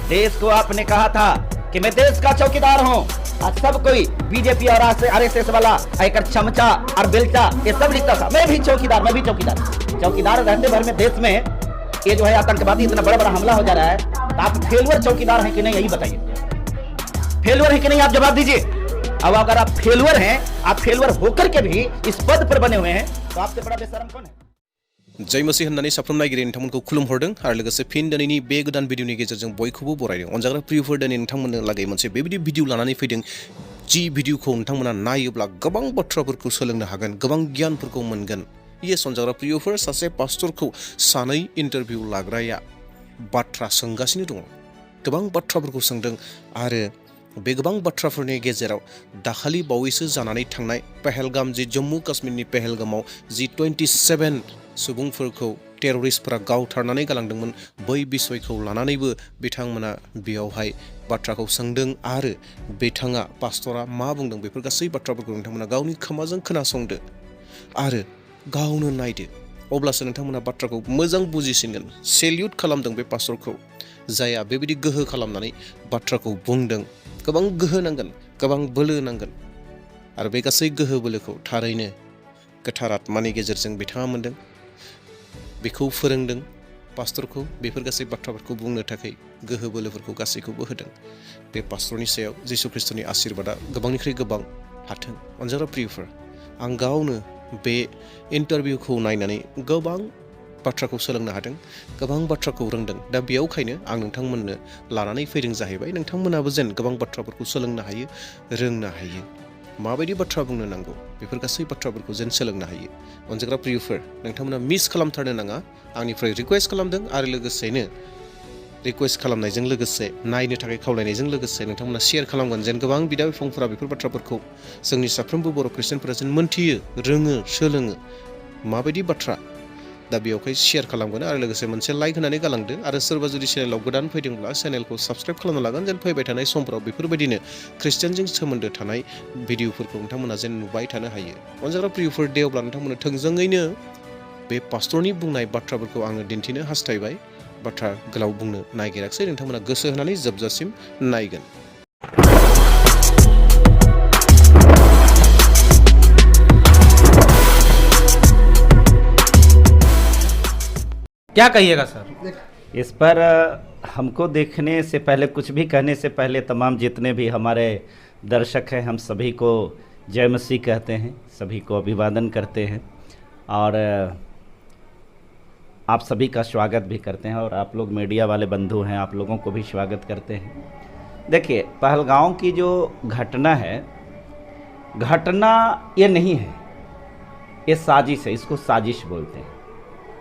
देश को आपने कहा था कि मैं देश का चौकीदार हूँ। आज सब कोई बीजेपी और आरएसएस वाला एक चमचा और बेलचा ये सब लिखता था। मैं भी चौकीदार रहते भर में देश में ये जो है आतंकवादी इतना बड़ा बड़ा हमला हो जा रहा है, तो आप फेलुअर चौकीदार हैं कि नहीं, यही बताइए। फेलुअर है कि नहीं, आप जवाब दीजिए। अब अगर आप फेलुअर हैं, आप फेलुअर होकर के भी इस पद पर बने हुए हैं, तो आपसे बड़ा बेशरम कौन है? जय मसीह होननानै साफ्रोम नायगिरि नोंथांमोनखौ खुलुमहरदों आरो लोगोसे फिन दिनैनि बे गोदान भिडिअनि गेजेरजों बयखौबो बरायदों। अनजाग्रा प्रियफोर दिनै नोंथांमोननो लागै मोनसे बेबायदि भिडिअ लानानै फैदों जि भिडिअखौ नोंथांमोना नायोब्ला गोबां बाथ्राफोरखौ सोलोंनो हागोन, गोबां गियानफोरखौ मोनगोन। येस अनजाग्रा प्रियफोर, सासे पास्टरखौ सानै इन्टारभिउ लाग्राया बाथ्रा सोंगासिनो दङ। गोबां बाथ्राफोरखौ सोंदों आरो बे गोबां बाथ्राफोरनि गेजेराव दाखालि बावैसो जानानै थांनाय पहलगाम, जि जम्मु काश्मीरनि पहलगामाव जि 27 सुबुंफोरखौ टेररिस्टफोरा गावथारनानै गालांदोंमोन, बै बिसयखौ लानानैबो बिथांमोना बेयावहाय बाथ्राखौ सोंदों आरो बिथाङा पास्टरा मा बुंदों बेफोर गासै बाथ्राफोरखौ नोंथांमोना गावनि खोमाजों खोनासंदो आरो गावनो नायदो, अब्लासो नोंथांमोना बाथ्राखौ मोजां बुजिसिनगोन। सेल्युट खालामदों बे पास्टरखौ, जायहा बेबायदि गोहो खालामनानै बाथ्राखौ बुंदों। गोबां गोहो नांगोन, गोबां बोलो नांगोन आरो बे गासै गोहो बोलोखौ थारैनो गोथार आत्मानि गेजेरजों बिथाङा मोनदों। बेखौ फोरोंदों पास्टरखौ, बेफोर गासै बाथ्राफोरखौ बुंनो थाखाय गोहो बोलोफोरखौ गासैखौबो होदों। बे पास्टरनि सायाव जिसु ख्रिस्टनि आशीर्बादा गोबांनिख्रुइ गोबां हाथों। अनजाग्रा प्रियफोर, आं गावनो बे इन्टारभिउखौ नायनानै गोबां बाथ्राखौ सोलोंनो हादों, गोबां बाथ्राखौ रोंदों। दा बेयावखायनो आं नोंथांमोननो लानानै फैदों जाहैबाय, नोंथांमोनाबो जेन गोबां बाथ्राफोरखौ सोलोंनो हायो, रोंनो हायो, माबायदि बाथ्रा बुंनो नांगौ बेफोर गासै बाथ्राफोरखौ जेन सोलोंनो हायो। अनजाग्रा प्रियफोर, नोंथांमोना मिस खालामथारनो नाङा। आंनिफ्राय रिकुवेस्ट खालामदों आरो लोगोसेनो रिकुवेस्ट खालामनायजों लोगोसे नायनो थाखाय खावलायनायजों लोगोसे नोंथांमोना शेयार खालामगोन, जेन गोबां बिदा बिफंफोरा बेफोर बाथ्राफोरखौ जोंनि साफ्रोमबो बर' ख्रिस्टियानफोरा जेन मोनथियो, रोङो, सोलोङो माबायदि बाथ्रा। दा बेयावहाय शेयार खालामगोन आरो लोगोसे मोनसे लाइक होनानै गालांदो आरो सोरबा जुदि चेनेलाव गोदान फैदोंब्ला चेनेलखौ साबस्क्राइब खालामना लागोन, जेन फैबाय थानाय समफोराव बेफोरबायदिनो ख्रिस्टियानजों सोमोन्दो थानाय भिडिअफोरखौ नोंथांमोना जेन नुबाय थानो हायो। अनजाग्रा प्रियफोर, दे अब्ला नोंथांमोना थोंजोङैनो बे पास्टरनि बुंनाय बाथ्राफोरखौ आङो दिन्थिनो हास्थायबाय। बाथ्रा गोलाव बुंनो नागिराखिसै, नोंथांमोना गोसो होनानै जोबजासिम नायगोन। क्या कहिएगा सर इस पर? हमको देखने से पहले, कुछ भी कहने से पहले तमाम जितने भी हमारे दर्शक हैं, हम सभी को जय मसीह कहते हैं, सभी को अभिवादन करते हैं और आप सभी का स्वागत भी करते हैं। और आप लोग मीडिया वाले बंधु हैं, आप लोगों को भी स्वागत करते हैं। देखिए, पहलगाम की जो घटना है, घटना ये नहीं है, ये साजिश है, इसको साजिश बोलते हैं,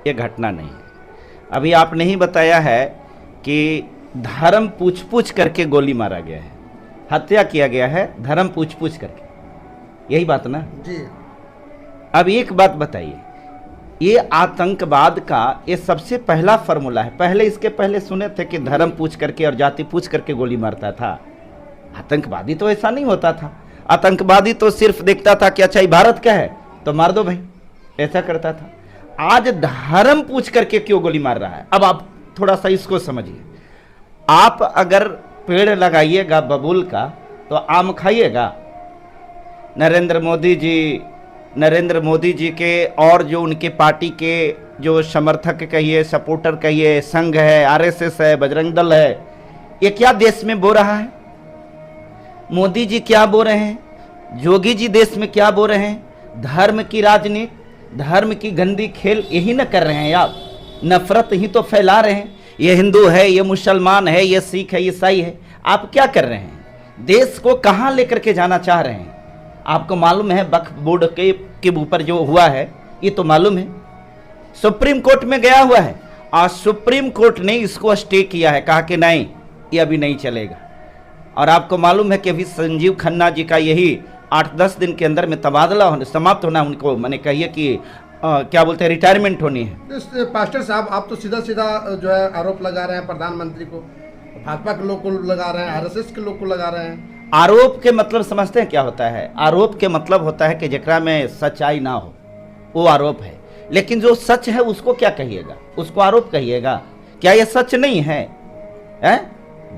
ये घटना नहीं है। अभी आपने ही बताया है कि धर्म पूछ पूछ करके गोली मारा गया है, हत्या किया गया है धर्म पूछ पूछ करके, यही बात ना जी। अब एक बात बताइए, ये आतंकवाद का ये सबसे पहला फॉर्मूला है। पहले इसके पहले सुने थे कि धर्म पूछ करके और जाति पूछ करके गोली मारता था। आतंकवादी तो ऐसा नहीं होता था। आतंकवादी तो सिर्फ देखता था कि अच्छा ये भारत का है तो मार दो भाई, ऐसा करता था। आज धर्म पूछ करके क्यों गोली मार रहा है? अब आप थोड़ा सा इसको समझिए। आप अगर पेड़ लगाइएगा बबूल का तो आम खाइएगा? नरेंद्र मोदी जी के और जो उनके पार्टी के जो समर्थक कहिए, सपोर्टर कहिए, संघ है, आरएसएस है, बजरंग दल है, ये क्या देश में बो रहा है? मोदी जी क्या बो रहे हैं? योगी जी देश में क्या बो रहे हैं? धर्म की राजनीति, धर्म की गंदी खेल यही न कर रहे हैं आप? नफरत ही तो फैला रहे हैं। ये हिंदू है, ये मुसलमान है, ये सिख है, ईसाई है। आप क्या कर रहे हैं? देश को कहाँ लेकर के जाना चाह रहे हैं? आपको मालूम है वक्फ बोर्ड के ऊपर जो हुआ है, ये तो मालूम है, सुप्रीम कोर्ट में गया हुआ है और सुप्रीम कोर्ट ने इसको स्टे किया है, कहा कि नहीं ये अभी नहीं चलेगा। और आपको मालूम है कि अभी संजीव खन्ना जी का यही 8-10 दिन के अंदर में तबादला समाप्त होना, उनको मैंने कहिए कि क्या बोलते हैं, रिटायरमेंट होनी है। पास्टर साहब, आप तो सीधा सीधा जो है आरोप लगा रहे हैं प्रधानमंत्री को, भाजपा के लोग को लगा रहे हैं, आरएसएस के लोग को लगा रहे हैं। आरोप के मतलब समझते हैं क्या होता है? आरोप के मतलब होता है कि जेकरा में सच्चाई ना हो, वो आरोप है। लेकिन जो सच है उसको क्या कहिएगा? उसको आरोप कहिएगा? क्या ये सच नहीं है?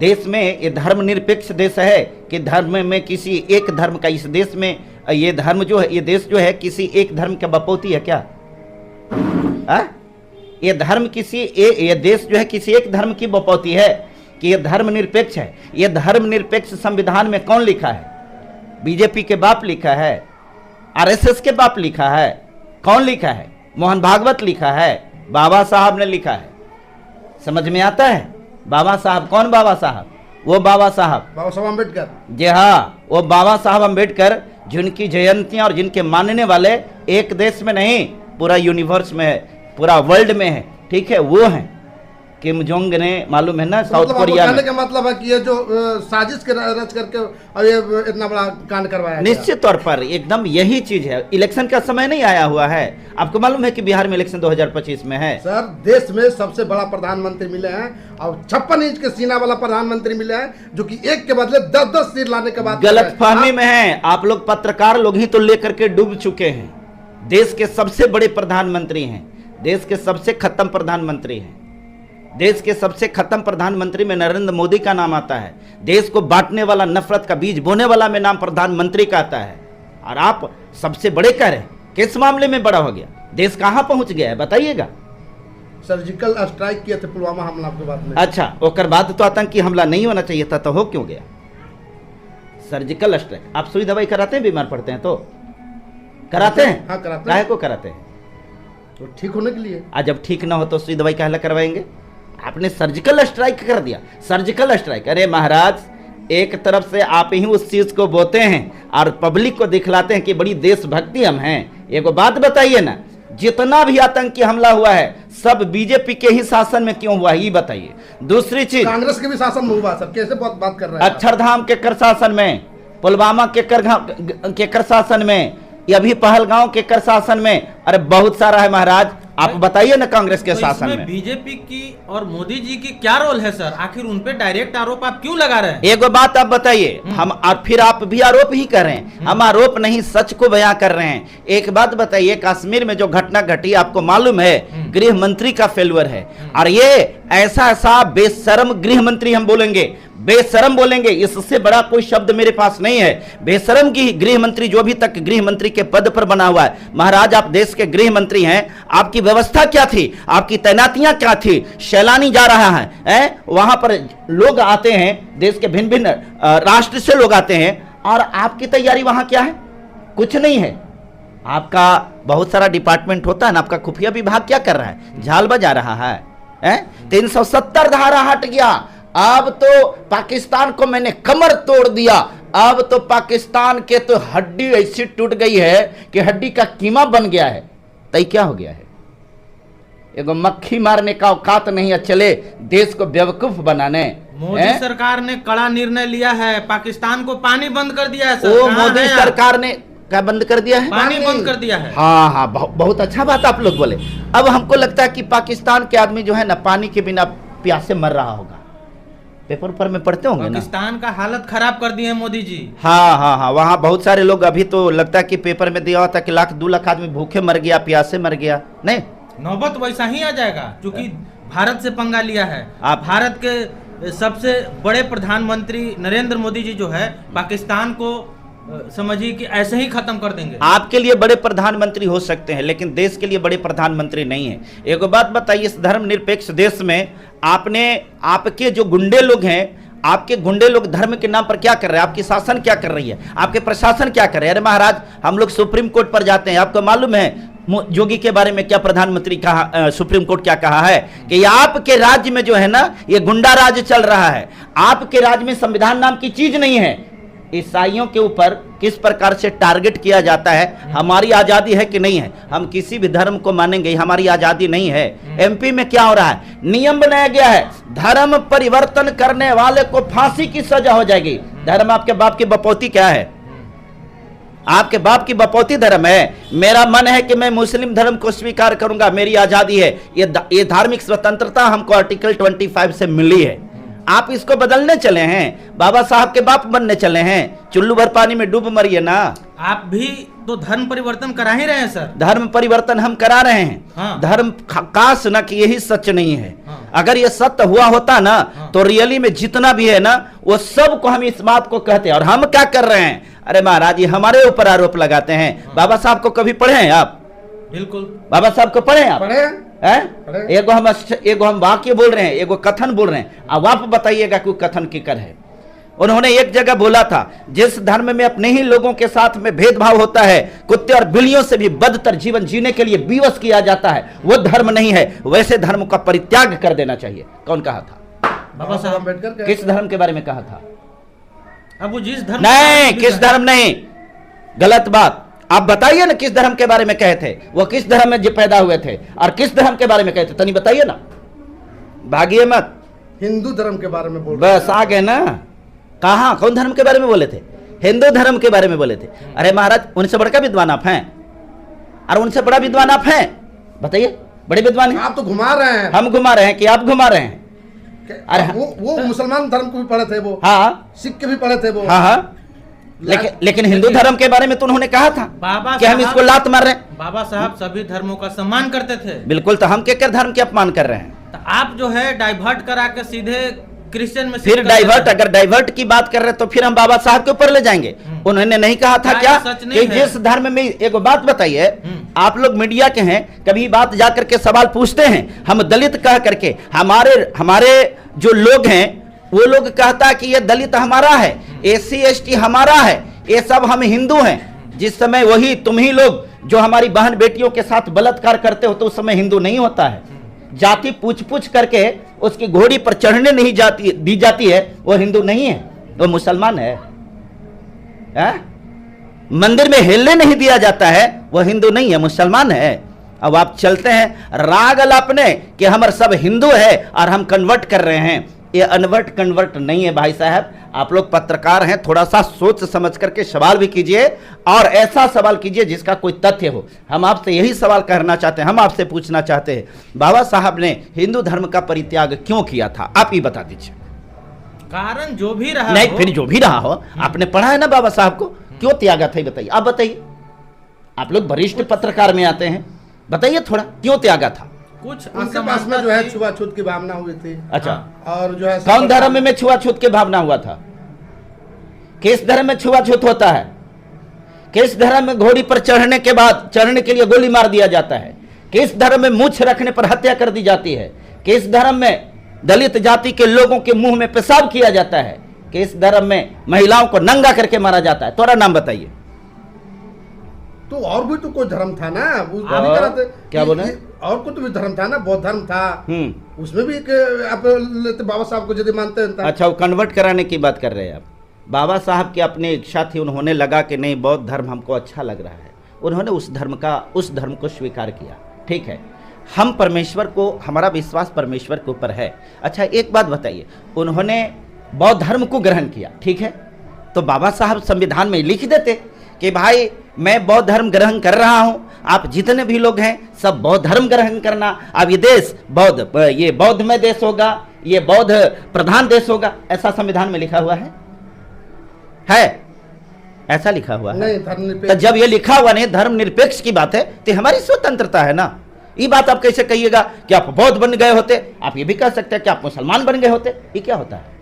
देश में ये धर्मनिरपेक्ष देश है कि धर्म में किसी एक धर्म का, इस देश में ये धर्म जो है, ये देश जो है किसी एक धर्म का बपौती है क्या? ये धर्म ये देश जो है किसी एक धर्म की बपौती है कि ये धर्मनिरपेक्ष है? ये धर्मनिरपेक्ष संविधान में कौन लिखा है? बीजेपी के बाप लिखा है? आरएसएस के बाप लिखा है? कौन लिखा है? मोहन भागवत लिखा है? बाबा साहब ने लिखा है? समझ में आता है? बाबा साहब कौन? बाबा साहब वो बाबा साहब अम्बेडकर। जी हाँ, वो बाबा साहब अम्बेडकर जिनकी जयंतियां और जिनके मानने वाले एक देश में नहीं पूरा यूनिवर्स में है, पूरा वर्ल्ड में है, ठीक है, वो हैं। किम जोंग ने, मालूम है ना, साउथ कोरिया में। का मतलब है कि ये जो साजिश के रच करके और ये इतना बड़ा कांड करवाया, निश्चित तौर पर एकदम यही चीज है। इलेक्शन का समय नहीं आया हुआ है, आपको मालूम है कि बिहार में इलेक्शन 2025 में है। सर, देश में सबसे बड़ा प्रधानमंत्री मिले हैं और 56 इंच के सीना वाला प्रधानमंत्री मिले हैं, जो कि एक के बदले 10-10 सीट लाने के बाद गलत फहमी में है। आप लोग पत्रकार लोग ही तो लेकर के डूब चुके हैं। देश के सबसे बड़े प्रधानमंत्री हैं, देश के सबसे खत्म प्रधानमंत्री हैं। देश के सबसे खत्म प्रधानमंत्री में नरेंद्र मोदी का नाम आता है। देश को बांटने वाला, नफरत का बीज बोने वाला में नाम प्रधानमंत्री का आता है। और आप सबसे बड़े कह रहे हैं, किस मामले में बड़ा हो गया? देश कहां पहुंच गया है बताइएगा? सर्जिकल स्ट्राइक किए थे पुलवामा हमला के बाद में। अच्छा, ओकर बाद तो आतंकी हमला नहीं होना चाहिए था, तो हो क्यों गया सर्जिकल स्ट्राइक? आप सुई दवाई कराते हैं? बीमार पड़ते हैं तो कराते हैं? हाँ, कराते हैं। काहे को कराते हैं? तो ठीक होने के लिए। आज जब ठीक ना हो तो सुई दवाई काहे ला करवाएंगे? आपने सर्जिकल स्ट्राइक कर दिया। सर्जिकल स्ट्राइक, अरे महाराज, एक तरफ से आप ही उस चीज को बोते हैं और पब्लिक को दिखलाते हैं कि बड़ी देशभक्ति हम हैं। एक बात बताइए ना, जितना भी आतंकी हमला हुआ है सब बीजेपी के ही शासन में क्यों हुआ, ये बताइए। दूसरी चीज, कांग्रेस के भी शासन में हुआ सर, कैसे बात कर रहे हैं? अक्षरधाम के कर शासन में, पुलवामा के कर शासन में, या भी पहलगांव के कर शासन में, अरे बहुत सारा है महाराज। आप बताइए ना कांग्रेस के शासन में बीजेपी की और मोदी जी की क्या रोल है सर? आखिर उन पे डायरेक्ट आरोप आप क्यों लगा रहे हैं? एक बात आप बताइए, हम और फिर आप भी आरोप ही कर रहे हैं। हम आरोप नहीं, सच को बयां कर रहे हैं। एक बात बताइए, कश्मीर में जो घटना घटी आपको मालूम है, गृह मंत्री का फेल्यूर है। और ये ऐसा बेशरम गृह मंत्री, हम बोलेंगे बेशरम बोलेंगे, इससे बड़ा कोई शब्द मेरे पास नहीं है। बेशरम की गृह मंत्री जो अभी तक गृह मंत्री के पद पर बना हुआ है। महाराज, आप देश के गृह मंत्री हैं, आपकी व्यवस्था क्या थी? आपकी तैनातियां क्या थी? सैलानी जा रहा है, वहां पर लोग आते हैं, देश के भिन्न भिन्न राष्ट्र से लोग आते हैं, और आपकी तैयारी वहां क्या है? कुछ नहीं है। आपका बहुत सारा डिपार्टमेंट होता है ना, आपका खुफिया विभाग क्या कर रहा है? झाल बजा रहा है। 370 धारा हट गया, अब तो पाकिस्तान को मैंने कमर तोड़ दिया। अब तो पाकिस्तान के तो हड्डी ऐसी टूट गई है कि हड्डी का कीमा बन गया है। तय क्या हो गया है? एगो मक्खी मारने का औकात नहीं है, चले देश को बेवकूफ बनाने। मोदी सरकार ने कड़ा निर्णय लिया है, पाकिस्तान को पानी बंद कर दिया है सर। वो मोदी सरकार ने क्या बंद कर दिया है? पानी बंद कर दिया है। हाँ, बहुत अच्छा बात आप लोग बोले। अब हमको लगता है कि पाकिस्तान के आदमी जो है ना, पानी के बिना प्यासे मर रहा होगा। पेपर पर में पढ़ते होंगे ना, पाकिस्तान का हालत खराब कर दी है मोदी जी। हाँ, वहाँ बहुत सारे लोग, अभी तो लगता है कि पेपर में दिया हुआ था कि 1-2 लाख आदमी भूखे मर गया, प्यासे मर गया। नहीं, नौबत वैसा ही आ जाएगा, क्योंकि भारत से पंगा लिया है। आप भारत के सबसे बड़े प्रधानमंत्री नरेंद्र मोदी जी जो है, पाकिस्तान को समझिए कि ऐसे ही खत्म कर देंगे। आपके लिए बड़े प्रधानमंत्री हो सकते हैं, लेकिन देश के लिए बड़े प्रधानमंत्री नहीं है। एक बात बताइए, इस धर्मनिरपेक्ष देश में आपके जो गुंडे लोग हैं, आपके गुंडे लोग धर्म के नाम पर क्या कर रहे हैं? आपकी शासन क्या कर रही है? आपके प्रशासन क्या कर रहे हैं? अरे महाराज, हम लोग सुप्रीम कोर्ट पर जाते हैं, आपको मालूम है योगी के बारे में क्या प्रधानमंत्री कहा, सुप्रीम कोर्ट क्या कहा है कि आपके राज्य में जो है ना, ये गुंडा राज चल रहा है। आपके राज्य में संविधान नाम की चीज नहीं है। ईसाइयों के ऊपर किस प्रकार से टारगेट किया जाता है। हमारी आजादी है कि नहीं है? हम किसी भी धर्म को मानेंगे, हमारी आजादी नहीं है। एमपी में क्या हो रहा है? नियम बनाया गया है, धर्म परिवर्तन करने वाले को फांसी की सजा हो जाएगी। धर्म आपके बाप की बपौती क्या है? आपके बाप की बपौती धर्म है। मेरा मन है कि मैं मुस्लिम धर्म को स्वीकार करूंगा, मेरी आजादी है। ये धार्मिक स्वतंत्रता हमको आर्टिकल 25 से मिली है। आप इसको बदलने चले हैं, बाबा साहब के बाप बनने चले हैं। चुल्लू भर पानी में डूब मरिए ना। आप भी तो धर्म परिवर्तन करा ही रहे हैं सर। धर्म परिवर्तन हम करा रहे हैं। हाँ। धर्म काश न कि यही सच नहीं है। हाँ। अगर ये सत्य हुआ होता ना, हाँ। तो रियली में जितना भी है ना, वो सब को हम इस बात को कहते हैं। और हम क्या कर रहे हैं? अरे महाराज, ये हमारे ऊपर आरोप लगाते हैं। हाँ। बाबा साहब को कभी पढ़े हैं आप? बिल्कुल। बाबा साहब को पढ़े हैं आप? पढ़े हैं? एगो हम वाक्य बोल रहे हैं, एगो कथन बोल रहे हैं। अब आप बताइएगा कि कथन किकर है। उन्होंने एक जगह बोला था, जिस धर्म में अपने ही लोगों के साथ में भेदभाव होता है, कुत्ते और बिल्लियों से भी बदतर जीवन जीने के लिए विवश किया जाता है, वो धर्म नहीं है। वैसे धर्म का परित्याग कर देना चाहिए। कौन कहा था? बाबा साहब अम्बेडकर। किस धर्म के बारे में कहा था? अब वो जिस धर्म नहीं, किस धर्म नहीं, गलत बात। आप बताइए ना, किस धर्म के बारे में कहे थे? वो किस धर्म में जो पैदा हुए थे और किस धर्म के बारे में कहे थे? तनी बताइए ना, भागिए मत। हिंदू धर्म के बारे में बोल रहे बस आ गए ना। कहा, कौन धर्म के बारे में बोले थे? हिंदू धर्म के बारे में बोले थे। अरे महाराज, उनसे बड़का विद्वान आप हैं और उनसे बड़ा विद्वान आप हैं? बताइए, बड़े विद्वान हैं। हैं। आप तो घुमा रहे हैं। हम घुमा रहे हैं कि आप घुमा रहे हैं? अरे वो मुसलमान धर्म को भी पढ़े थे, वो हाँ, सिख के भी पढ़े थे वो। हाँ हाँ, लेकिन हिंदू धर्म के बारे में तो उन्होंने कहा था बाबा कि हम इसको लात मार रहे हैं। बाबा साहब सभी धर्मों का सम्मान करते थे। बिल्कुल, तो हम क्या धर्म के अपमान कर रहे हैं? तो आप जो है डाइवर्ट करा के सीधे क्रिश्चियन में फिर डाइवर्ट, अगर डाइवर्ट की बात कर रहे हैं तो फिर हम बाबा साहब के ऊपर ले जाएंगे। उन्होंने नहीं कहा था क्या कि जिस धर्म में, एक बात बताइए, आप लोग मीडिया के हैं, कभी बात जाकर के सवाल पूछते हैं, हम दलित कह करके, हमारे जो लोग हैं वो लोग कहता है कि ये दलित हमारा है, SC ST हमारा है, ये सब हम हिंदू हैं। जिस समय वही तुम ही लोग जो हमारी बहन बेटियों के साथ बलात्कार करते हो, तो उस समय हिंदू नहीं होता है। जाति पूछ पूछ करके उसकी घोड़ी पर चढ़ने नहीं दी जाती है, वो हिंदू नहीं है, वो मुसलमान है। मंदिर में हिलने नहीं दिया जाता है, वो हिंदू नहीं है, मुसलमान है। अब आप चलते हैं राग अलापने कि हम सब हिंदू है और हम कन्वर्ट कर रहे हैं। ये कन्वर्ट नहीं है भाई साहब। आप लोग पत्रकार हैं, थोड़ा सा सोच समझ करके सवाल भी कीजिए और ऐसा सवाल कीजिए जिसका कोई तथ्य हो। हम आपसे यही सवाल करना चाहते हैं, हम आपसे पूछना चाहते हैं, बाबा साहब ने हिंदू धर्म का परित्याग क्यों किया था? आप ही बता दीजिए। कारण जो भी रहा नहीं, फिर जो भी रहा हो, आपने पढ़ा है ना बाबा साहब को, क्यों त्यागा था? बताइए, आप बताइए। आप लोग वरिष्ठ पत्रकार में आते हैं, बताइए थोड़ा, क्यों त्यागा था? कुछ उनके पास में जो है छुआछूत की भावना हुई थी। अच्छा, और जो है कौन धर्म में छुआछूत की भावना हुआ था? किस धर्म में छुआछूत होता है? किस धर्म में घोड़ी पर चढ़ने के बाद चढ़ने के लिए गोली मार दिया जाता है? किस धर्म में मूछ रखने पर हत्या कर दी जाती है? किस धर्म में दलित जाति के लोगों के मुंह में पेशाब किया जाता है? किस धर्म में महिलाओं को नंगा करके मारा जाता है? थोड़ा नाम बताइए। तो और भी तो कोई धर्म था ना, क्या बोले? और कोई तो भी धर्म था ना, बौद्ध धर्म था, उसमें भी आप बाबा साहब को यदि मानते हैं। अच्छा, वो कन्वर्ट कराने की बात कर रहे हैं आप। बाबा साहब की अपनी इच्छा थी, उन्होंने लगा कि नहीं, बौद्ध धर्म हमको अच्छा लग रहा है, उन्होंने उस धर्म को स्वीकार किया। ठीक है, हम परमेश्वर को, हमारा विश्वास परमेश्वर के ऊपर है। अच्छा, एक बात बताइए, उन्होंने बौद्ध धर्म को ग्रहण किया, ठीक है, तो बाबा साहब संविधान में लिख देते कि भाई मैं बौद्ध धर्म ग्रहण कर रहा हूं, आप जितने भी लोग हैं सब बौद्ध धर्म ग्रहण करना। अब ये देश ये बौद्धमय देश होगा, ये बौद्ध प्रधान देश होगा, ऐसा संविधान में लिखा हुआ है? ऐसा लिखा हुआ है? नहीं, धर्मनिरपेक्ष। तो जब ये लिखा हुआ नहीं, धर्म निरपेक्ष की बात है, तो हमारी स्वतंत्रता है ना। ये बात आप कैसे कहिएगा कि आप बौद्ध बन गए होते? आप ये भी कह सकते हैं कि आप मुसलमान बन गए होते। ये क्या होता है?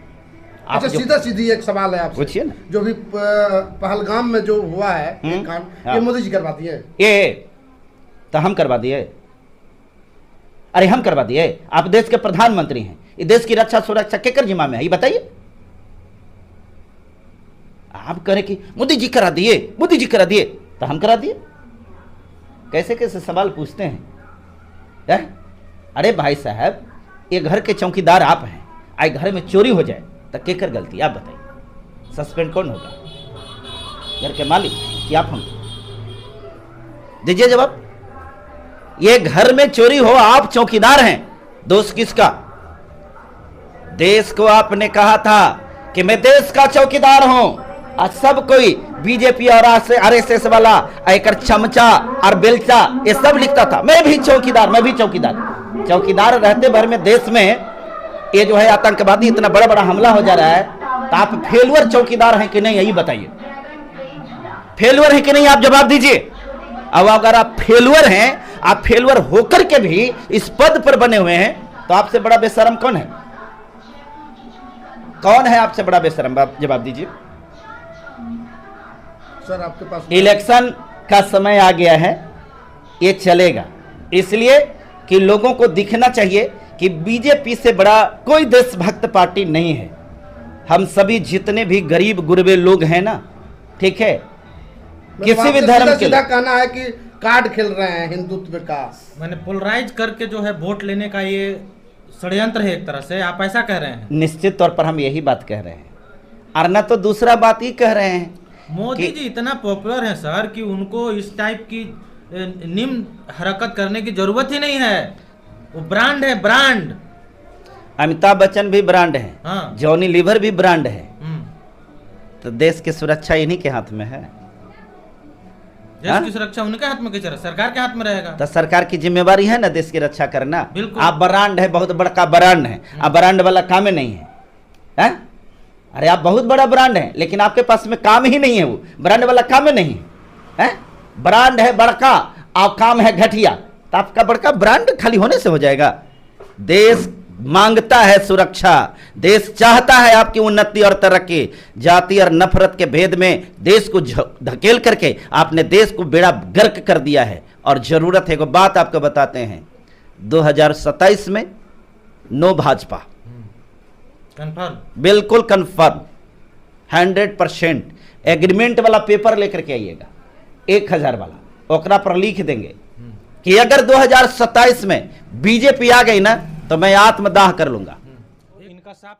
अच्छा, सीधा सीधी एक सवाल है आपसे, पूछिए ना। जो भी पहलगाम में जो हुआ है कांड, ये मोदी जी करवा दिए? ये तो हम करवा दिए? अरे हम करवा दिए? आप देश के प्रधानमंत्री हैं, ये देश की रक्षा सुरक्षा केकर जिम्मा में है, ये बताइए। आप करें कि मोदी जी करा दिए, मोदी जी करा दिए, तो हम करा दिए? कैसे कैसे सवाल पूछते हैं? अरे भाई साहब, ये घर के चौकीदार आप हैं, आज घर में चोरी हो जाए तो केकर गलती? आप बताइए, सस्पेंड कौन होगा? घर के मालिक कि आप? हम दीजिए जवाब। ये घर में चोरी हो, आप चौकीदार हैं, दोष किसका? देश को आपने कहा था कि मैं देश का चौकीदार हूं, और सब कोई बीजेपी और RSS वाला एक चमचा और बेलचा ये सब लिखता था, मैं भी चौकीदार। चौकीदार रहते भर में देश में ये जो है आतंकवादी इतना बड़ा बड़ा हमला हो जा रहा है, तो आप फेलुअर चौकीदार हैं कि नहीं, यही बताइए। फेलुअर है कि नहीं, आप जवाब दीजिए। अब अगर आप फेलुअर हैं, आप फेलुअर होकर के भी इस पद पर बने हुए हैं, तो आपसे बड़ा बेशरम कौन है? कौन है आपसे बड़ा बेशरम? आप जवाब दीजिए। सर आपके पास इलेक्शन का समय आ गया है, ये चलेगा, इसलिए कि लोगों को दिखना चाहिए कि बीजेपी से बड़ा कोई देशभक्त पार्टी नहीं है। हम सभी जितने भी गरीब गुरबे लोग हैं ना, ठीक है, किसी भी धर्म के सीधा कहना है कि कार्ड खेल रहे हैं हिंदुत्व का। मैंने पोलराइज करके जो है वोट लेने का ये षड्यंत्र है एक तरह से, आप ऐसा कह रहे हैं? निश्चित तौर पर हम यही बात कह रहे हैं, और न तो दूसरा बात ही कह रहे हैं। मोदी जी इतना पॉपुलर है सर कि उनको इस टाइप की निम्न हरकत करने की जरूरत ही नहीं है। वो ब्रांड है, ब्रांड। अमिताभ बच्चन भी ब्रांड है, हाँ। जॉनी लीवर भी ब्रांड है। हम्म। तो देश की सुरक्षा इन्हीं के हाथ में है। देश की सुरक्षा उनके हाथ में कैसे, सरकार के हाथ में रहेगा? तो सरकार की जिम्मेवारी है ना देश की रक्षा करना। बिल्कुल। आप ब्रांड है, बहुत बड़ा ब्रांड है, आप ब्रांड वाला काम ही नहीं है, हैं? अरे आप बहुत बड़ा ब्रांड है, लेकिन आपके पास में काम ही नहीं है, वो ब्रांड वाला काम ही नहीं है। ब्रांड है बड़का, आप काम है घटिया, तो आपका बड़का ब्रांड खाली होने से हो जाएगा? देश मांगता है सुरक्षा, देश चाहता है आपकी उन्नति और तरक्की। जाति और नफरत के भेद में देश को धकेल करके आपने देश को बेड़ा गर्क कर दिया है। और जरूरत है, को बात आपको बताते हैं, 2027 में नो भाजपा, कंफर्म, बिल्कुल कंफर्म, 100% एग्रीमेंट वाला पेपर लेकर के आइएगा, 1000 वाला, ओकरा पर लिख देंगे कि अगर 2027 में बीजेपी आ गई ना, तो मैं आत्मदाह कर लूंगा। इनका साफ